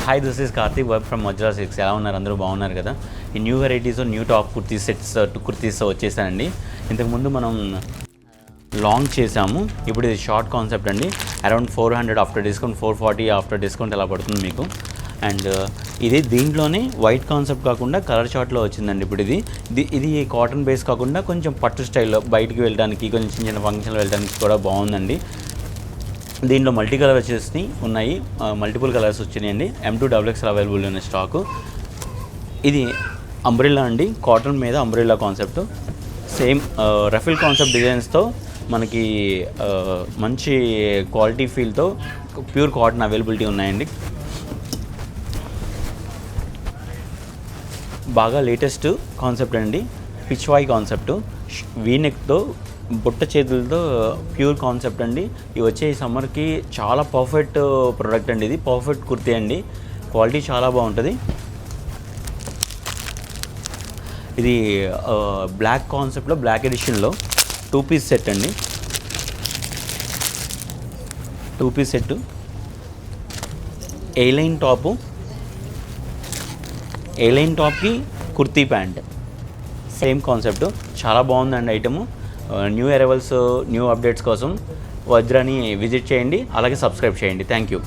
Hi, this is Karthik work from Vajra silks. ఎలా ఉన్నారు? అందరూ బాగున్నారు కదా? ఈ new varieties new top kurti sets kurtis వచ్చేసానండి. ఇంతకుముందు మనం లాంగ్ చేసాము, ఇప్పుడు ఇది షార్ట్ కాన్సెప్ట్ అండి. Around 400 after discount, 440 after discount అలా పడుతుంది మీకు. అండ్ ఇది దీంట్లోనే వైట్ కాన్సెప్ట్ కాకుండా కలర్ షార్ట్లో వచ్చిందండి. ఇప్పుడు ఇది కాటన్ బేస్ కాకుండా కొంచెం పట్టు స్టైల్లో బయటికి వెళ్ళడానికి, కొంచెం చిన్న చిన్న ఫంక్షన్లు వెళ్ళడానికి కూడా బాగుందండి. దీంట్లో మల్టీ కలర్ వచ్చేసి ఉన్నాయి, మల్టిపుల్ కలర్స్ వచ్చినాయండి. M2XXL అవైలబుల్ ఉన్న స్టాకు. ఇది అంబ్రెల్లా అండి, కాటన్ మీద umbrella concept. Same ruffle concept డిజైన్స్తో మనకి మంచి క్వాలిటీ ఫీల్తో ప్యూర్ కాటన్ అవైలబిలిటీ ఉన్నాయండి. బాగా లేటెస్ట్ కాన్సెప్ట్ అండి, పిచ్వాయ్ కాన్సెప్ట్, వీనెక్తో బుట్ట చేతులతో ప్యూర్ కాన్సెప్ట్ అండి. ఇవి వచ్చే సమ్మర్కి చాలా పర్ఫెక్ట్ ప్రోడక్ట్ అండి. ఇది పర్ఫెక్ట్ కుర్తీ అండి, క్వాలిటీ చాలా బాగుంటుంది. ఇది బ్లాక్ కాన్సెప్ట్లో బ్లాక్ ఎడిషన్లో 2 పీస్ సెట్ అండి. 2 పీస్ సెట్, ఏ లైన్ టాప్కి కుర్తీ ప్యాంట్, సేమ్ కాన్సెప్ట్. చాలా బాగుందండి item. New arrivals, new updates కోసం వజ్రాని విజిట్ చేయండి, అలాగే సబ్స్క్రైబ్ చేయండి. Thank you.